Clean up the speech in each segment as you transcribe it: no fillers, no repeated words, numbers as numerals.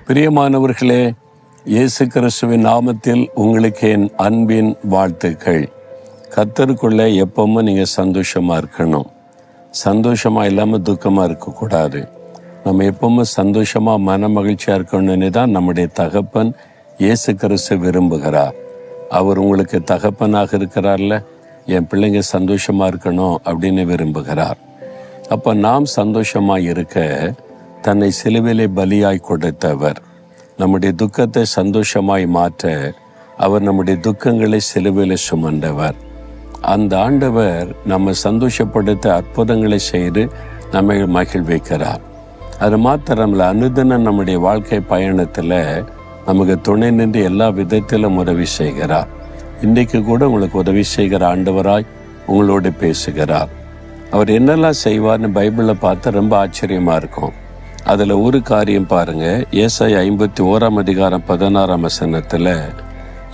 பிரியமானவர்களே, இயேசு கிறிஸ்துவின் நாமத்தில் உங்களுக்கு என் அன்பின் வாழ்த்துக்கள். கர்த்தருக்குள்ள எப்பவும் நீங்கள் சந்தோஷமாக இருக்கணும். சந்தோஷமாக இல்லாமல் துக்கமாக இருக்கக்கூடாது. நம்ம எப்பவும் சந்தோஷமாக மன மகிழ்ச்சியாக இருக்கணும்னு தான் நம்முடைய தகப்பன் இயேசு கிறிஸ்து விரும்புகிறார். அவர் உங்களுக்கு தகப்பனாக இருக்கிறார்ல, என் பிள்ளைங்க சந்தோஷமாக இருக்கணும் அப்படின்னு விரும்புகிறார். அப்போ நாம் சந்தோஷமாக இருக்க தன்னை சிலுவையிலே பலியாய் கொடுத்தவர். நம்முடைய துக்கத்தை சந்தோஷமாய் மாற்ற அவர் நம்முடைய துக்கங்களை சிலுவையிலே சுமந்தவர். அந்த ஆண்டவர் நம்ம சந்தோஷப்படுத்த அற்புதங்களை செய்து நம்மை மகிழ்விக்கிறார். அது மாத்திரமல்ல, அனுதினம் நம்முடைய வாழ்க்கை பயணத்தில் நமக்கு துணை நின்று எல்லா விதத்திலும் உதவி செய்கிறார். இன்றைக்கு கூட உங்களுக்கு உதவி செய்கிற ஆண்டவராய் உங்களோடு பேசுகிறார். அவர் என்னெல்லாம் செய்வார்னு பைபிளில் பார்த்து ரொம்ப ஆச்சரியமாக இருக்கும். அதில் ஒரு காரியம் பாருங்க. ஏசாயா 51:16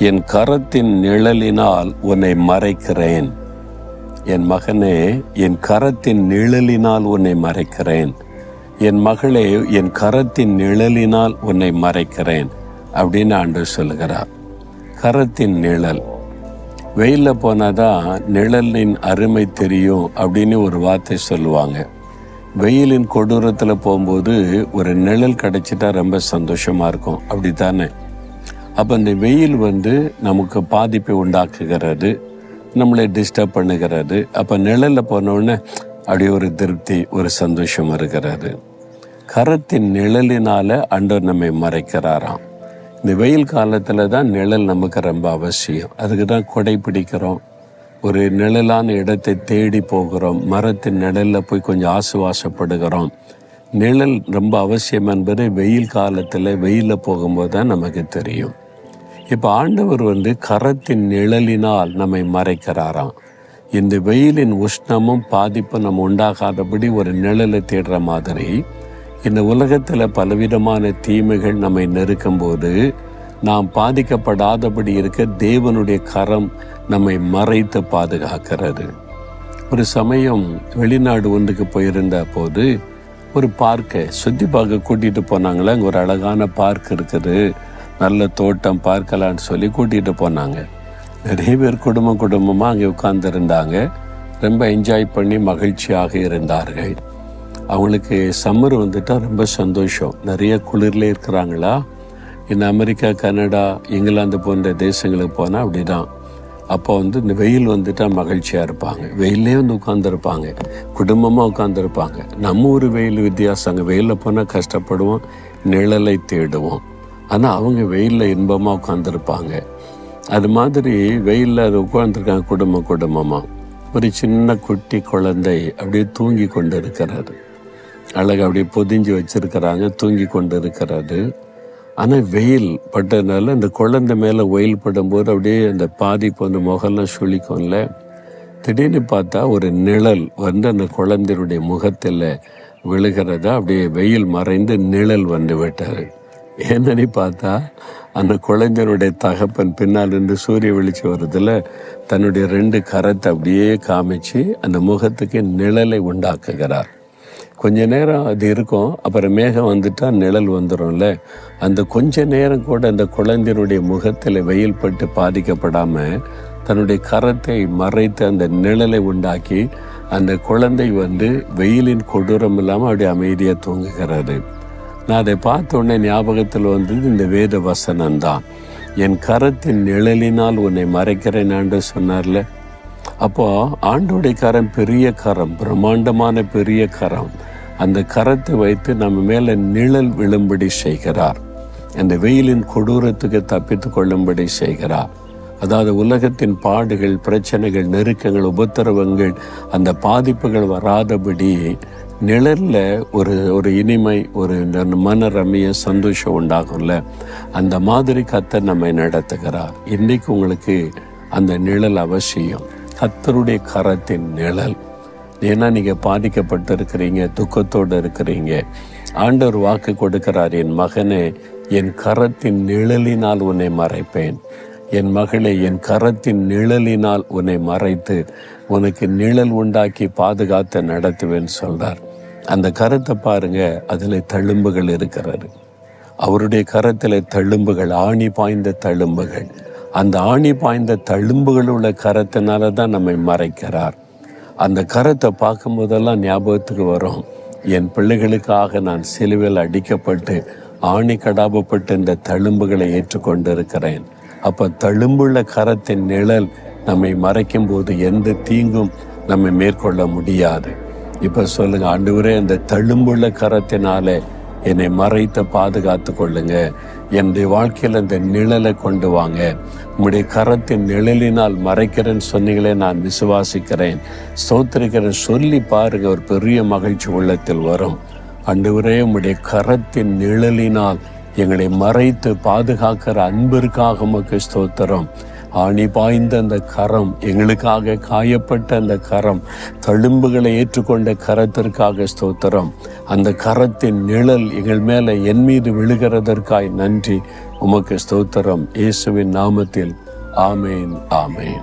என் கரத்தின் நிழலினால் உன்னை மறைக்கிறேன். என் மகனே, என் கரத்தின் நிழலினால் உன்னை மறைக்கிறேன். என் மகளே, என் கரத்தின் நிழலினால் உன்னை மறைக்கிறேன் அப்படின்னு ஆண்டவர் சொல்லுகிறார். கரத்தின் நிழல். வெயிலில் போனாதான் நிழலின் அருமை தெரியும் அப்படின்னு ஒரு வார்த்தை சொல்லுவாங்க. வெயிலின் கொடூரத்தில் போகும்போது ஒரு நிழல் கிடைச்சிட்டா ரொம்ப சந்தோஷமாக இருக்கும், அப்படி தானே? அப்போ இந்த வெயில் நமக்கு பாதிப்பை உண்டாக்குகிறது, நம்மளை டிஸ்டர்ப் பண்ணுகிறது. அப்போ நிழலில் போனோடனே அப்படி ஒரு திருப்தி, ஒரு சந்தோஷம் இருக்கிறது. கரத்தின் நிழலினால் ஆண்டவர் நம்மை மறைக்கிறாராம். இந்த வெயில் காலத்தில் தான் நிழல் நமக்கு ரொம்ப அவசியம். அதுக்கு தான் கொடை பிடிக்கிறோம், ஒரு நிழலான இடத்தை தேடி போகிறோம், மரத்தின் நிழலில் போய் கொஞ்சம் ஆசுவாசப்படுகிறோம். நிழல் ரொம்ப அவசியம் என்பது வெயில் காலத்தில் வெயிலில் போகும்போது தான் நமக்கு தெரியும். இப்போ ஆண்டவர் கரத்தின் நிழலினால் நம்மை மறைக்கிறாராம். இந்த வெயிலின் உஷ்ணமும் பாதிப்பும் நம்ம உண்டாகாதபடி ஒரு நிழலை தேடுற மாதிரி இந்த உலகத்தில் பலவிதமான தீமைகள் நம்மை நெருக்கும் போது நாம் பாதிக்கப்படாதபடி இருக்க தேவனுடைய கரம் நம்மை மறைத்து பாதுகாக்கிறது. ஒரு சமயம் வெளிநாடு ஒன்றுக்கு போயிருந்த போது ஒரு பார்க்கை சுற்றி பார்க்க கூட்டிகிட்டு போனாங்களே. அங்கே ஒரு அழகான பார்க் இருக்குது, நல்ல தோட்டம் பார்க்கலான்னு சொல்லி கூட்டிகிட்டு போனாங்க. நிறைய பேர் குடும்பமாக அங்கே உட்கார்ந்துருந்தாங்க. ரொம்ப என்ஜாய் பண்ணி மகிழ்ச்சியாக இருந்தார்கள். அவங்களுக்கு சம்மர் வந்துட்டால் ரொம்ப சந்தோஷம். நிறைய குளிரில் இருக்கிறாங்களா. இந்த அமெரிக்கா, கனடா, இங்கிலாந்து போன்ற தேசங்களுக்கு போனால் அப்படி தான். அப்போ இந்த வெயில் வந்துட்டால் மகிழ்ச்சியாக இருப்பாங்க. வெயிலே உட்காந்துருப்பாங்க, குடும்பமாக உட்காந்துருப்பாங்க. நம்ம ஒரு வெயில் வித்தியாசம். அங்கே வெயிலில் போனால் கஷ்டப்படுவோம், நிழலை தேடுவோம். ஆனால் அவங்க வெயிலில் இன்பமாக உட்காந்துருப்பாங்க. அது மாதிரி வெயிலில் அது உட்காந்துருக்காங்க குடும்பமாக. ஒரு சின்ன குட்டி குழந்தை அப்படியே தூங்கி கொண்டு இருக்கிறது. அழகாக அப்படியே பொதிஞ்சு வச்சிருக்கிறாங்க, தூங்கி கொண்டு இருக்கிறது. ஆனால் வெயில் பட்டதுனால அந்த குழந்தை மேலே வெயில் படும்போது அப்படியே அந்த பாதிப்பு முகம்லாம் சுழிக்கும்ல. திடீர்னு பார்த்தா ஒரு நிழல் அந்த குழந்தையுடைய முகத்தில் விழுகிறதா. அப்படியே வெயில் மறைந்து நிழல் விட்டார். என்னன்னு பார்த்தா அந்த குழந்தையுடைய தகப்பன் பின்னால் இருந்து சூரிய வெளிச்சம் வருதுல, தன்னுடைய 2 கரத்தை அப்படியே காமிச்சு அந்த முகத்துக்கு நிழலை உண்டாக்குகிறார். கொஞ்ச நேரம் அது இருக்கும், அப்புறம் மேகம் வந்துட்டா நிழல் வந்துடும்ல. அந்த கொஞ்ச நேரம் கூட அந்த குழந்தையினுடைய முகத்தில் வெயில் பட்டு பாதிக்கப்படாமல் தன்னுடைய கரத்தை மறைத்து அந்த நிழலை உண்டாக்கி அந்த குழந்தை வெயிலின் கொடூரம் இல்லாமல் அப்படியே அமைதியாக தூங்குகிறது. நான் அதை பார்த்த உடனே ஞாபகத்தில் இந்த வேத வசனம்தான். என் கரத்தின் நிழலினால் உன்னை மறைக்கிறேன் ஆண்டு சொன்னார்ல. அப்போ ஆண்டோடைய கரம் பெரிய கரம், பிரம்மாண்டமான பெரிய கரம். அந்த கரத்தை வைத்து நம்ம மேலே நிழல் விழும்படி செய்கிறார். அந்த வெயிலின் கொடூரத்துக்கு தப்பித்து கொள்ளும்படி செய்கிறார். அதாவது உலகத்தின் பாடுகள், பிரச்சனைகள், நெருக்கங்கள், உபத்திரவங்கள், அந்த பாதிப்புகள் வராதபடி நிழல்ல ஒரு இனிமை, ஒரு மன ரம்மிய சந்தோஷம் உண்டாகும்ல. அந்த மாதிரி கர்த்தர் நம்மை நடத்துகிறார். இன்னைக்கு உங்களுக்கு அந்த நிழல் அவசியம், கர்த்தருடைய கரத்தின் நிழல். ஏன்னா நீங்கள் பாதிக்கப்பட்டு இருக்கிறீங்க, துக்கத்தோடு இருக்கிறீங்க. ஆண்டவர் வாக்கு கொடுக்கிறார், என் மகனே, என் கரத்தின் நிழலினால் உன்னை மறைப்பேன். என் மகளே, என் கரத்தின் நிழலினால் உன்னை மறைத்து உனக்கு நிழல் உண்டாக்கி பாதுகாத்து நடத்துவேன் சொல்றார். அந்த கரத்தை பாருங்க, அதில் தழும்புகள் இருக்கிறாரு. அவருடைய கரத்தில் தழும்புகள், ஆணி பாய்ந்த தழும்புகள். அந்த ஆணி பாய்ந்த தழும்புகள் உள்ள கரத்தினால தான் நம்மை மறைக்கிறார். அந்த கரத்தை பார்க்கும் போதெல்லாம் ஞாபகத்துக்கு வரும், என் பிள்ளைகளுக்காக நான் சிலுவையில் அடிக்கப்பட்டு ஆணி கடாபப்பட்டு இந்த தழும்புகளை ஏற்றுக்கொண்டிருக்கிறேன். அப்போ தழும்புள்ள கரத்தின் நிழல் நம்மை மறைக்கும் போது எந்த தீங்கும் நம்மை மேற்கொள்ள முடியாது. இப்போ சொல்லுங்க, ஆண்டவரே, அந்த தழும்புள்ள கரத்தினாலே என்னை மறைத்து பாதுகாத்து கொள்ளுங்க. என்னுடைய வாழ்க்கையில் அந்த நிழலை கொண்டு வாங்க. உங்களுடைய கரத்தின் நிழலினால் மறைக்கிறேன்னு சொன்னீங்களே, நான் விசுவாசிக்கிறேன், ஸ்தோத்திரிக்கிறேன் சொல்லி பாருங்க. ஒரு பெரிய மகிழ்ச்சி உள்ளத்தில் வரும். ஆண்டவரே, உம்முடைய கரத்தின் நிழலினால் எங்களை மறைத்து பாதுகாக்கிற அன்பிற்காக உமக்கு ஸ்தோத்திரம். ஆணி பாய்ந்த அந்த கரம், எங்களுக்காக காயப்பட்ட அந்த கரம், தழும்புகளை ஏற்றுக்கொண்ட கரத்திற்காக ஸ்தோத்திரம். அந்த கரத்தின் நிழல் எங்கள் மேலே என் மீது விழுகிறதற்காய் நன்றி. உமக்கு ஸ்தோத்திரம். இயேசுவின் நாமத்தில் ஆமேன், ஆமேன்.